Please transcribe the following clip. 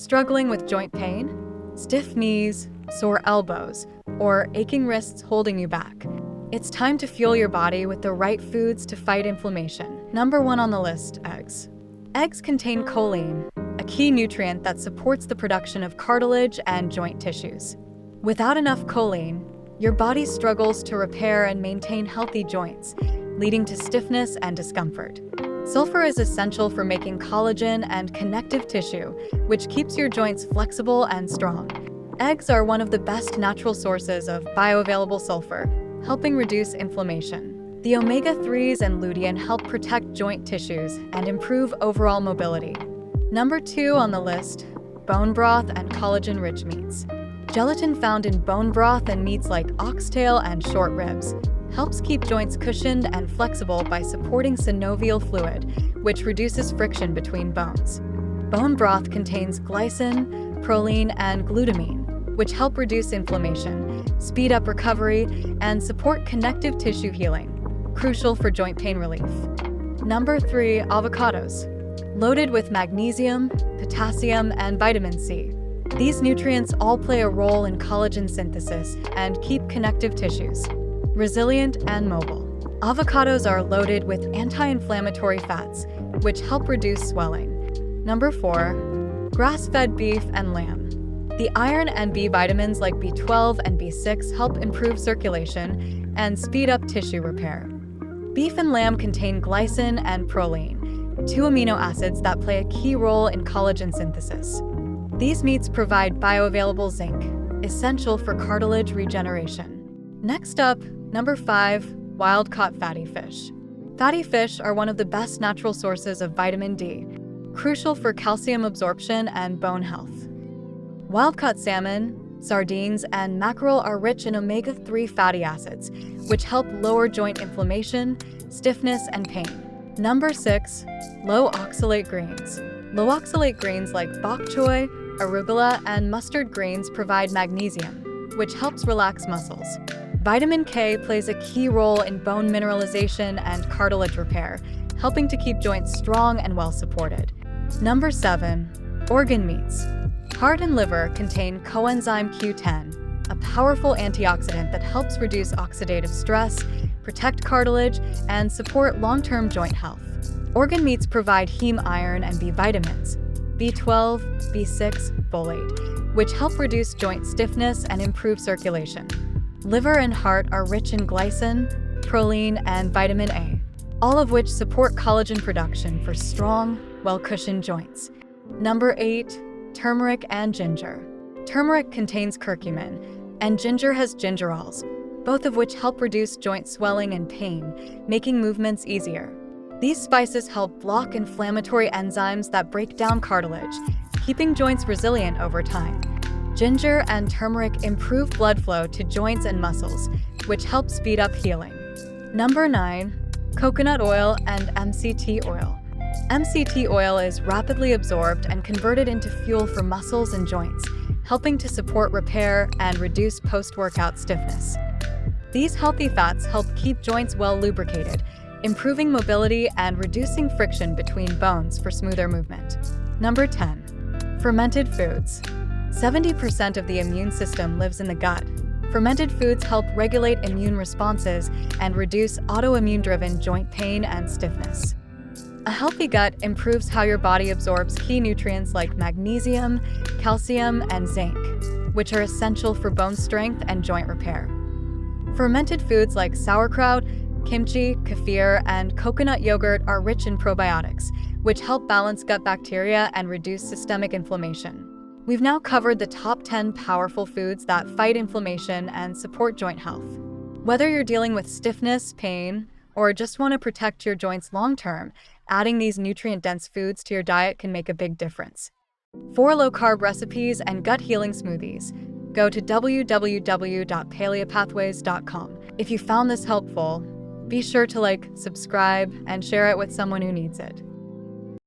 Struggling with joint pain, stiff knees, sore elbows, or aching wrists holding you back? It's time to fuel your body with the right foods to fight inflammation. Number 1 on the list, eggs. Eggs contain choline, a key nutrient that supports the production of cartilage and joint tissues. Without enough choline, your body struggles to repair and maintain healthy joints, leading to stiffness and discomfort. Sulfur is essential for making collagen and connective tissue, which keeps your joints flexible and strong. Eggs are one of the best natural sources of bioavailable sulfur, helping reduce inflammation. The omega-3s and lutein help protect joint tissues and improve overall mobility. Number 2 on the list, bone broth and collagen-rich meats. Gelatin found in bone broth and meats like oxtail and short ribs helps keep joints cushioned and flexible by supporting synovial fluid, which reduces friction between bones. Bone broth contains glycine, proline, and glutamine, which help reduce inflammation, speed up recovery, and support connective tissue healing, crucial for joint pain relief. Number 3, avocados. Loaded with magnesium, potassium, and vitamin C. These nutrients all play a role in collagen synthesis and keep connective tissues resilient and mobile. Avocados are loaded with anti-inflammatory fats, which help reduce swelling. Number 4, grass-fed beef and lamb. The iron and B vitamins like B12 and B6 help improve circulation and speed up tissue repair. Beef and lamb contain glycine and proline, 2 amino acids that play a key role in collagen synthesis. These meats provide bioavailable zinc, essential for cartilage regeneration. Next up, number 5, wild-caught fatty fish. Fatty fish are one of the best natural sources of vitamin D, crucial for calcium absorption and bone health. Wild-caught salmon, sardines, and mackerel are rich in omega-3 fatty acids, which help lower joint inflammation, stiffness, and pain. Number 6, low-oxalate greens. Low-oxalate greens like bok choy, arugula, and mustard greens provide magnesium, which helps relax muscles. Vitamin K plays a key role in bone mineralization and cartilage repair, helping to keep joints strong and well supported. Number 7, organ meats. Heart and liver contain coenzyme Q10, a powerful antioxidant that helps reduce oxidative stress, protect cartilage, and support long-term joint health. Organ meats provide heme iron and B vitamins, B12, B6, folate, which help reduce joint stiffness and improve circulation. Liver and heart are rich in glycine, proline, and vitamin A, all of which support collagen production for strong, well-cushioned joints. Number 8, turmeric and ginger. Turmeric contains curcumin, and ginger has gingerols, both of which help reduce joint swelling and pain, making movements easier. These spices help block inflammatory enzymes that break down cartilage, keeping joints resilient over time. Ginger and turmeric improve blood flow to joints and muscles, which help speed up healing. Number 9, coconut oil and MCT oil. MCT oil is rapidly absorbed and converted into fuel for muscles and joints, helping to support repair and reduce post-workout stiffness. These healthy fats help keep joints well lubricated, improving mobility and reducing friction between bones for smoother movement. Number 10, fermented foods. 70% of the immune system lives in the gut. Fermented foods help regulate immune responses and reduce autoimmune-driven joint pain and stiffness. A healthy gut improves how your body absorbs key nutrients like magnesium, calcium, and zinc, which are essential for bone strength and joint repair. Fermented foods like sauerkraut, kimchi, kefir, and coconut yogurt are rich in probiotics, which help balance gut bacteria and reduce systemic inflammation. We've now covered the top 10 powerful foods that fight inflammation and support joint health. Whether you're dealing with stiffness, pain, or just want to protect your joints long-term, adding these nutrient-dense foods to your diet can make a big difference. For low-carb recipes and gut-healing smoothies, go to www.paleopathways.com. If you found this helpful, be sure to subscribe, and share it with someone who needs it.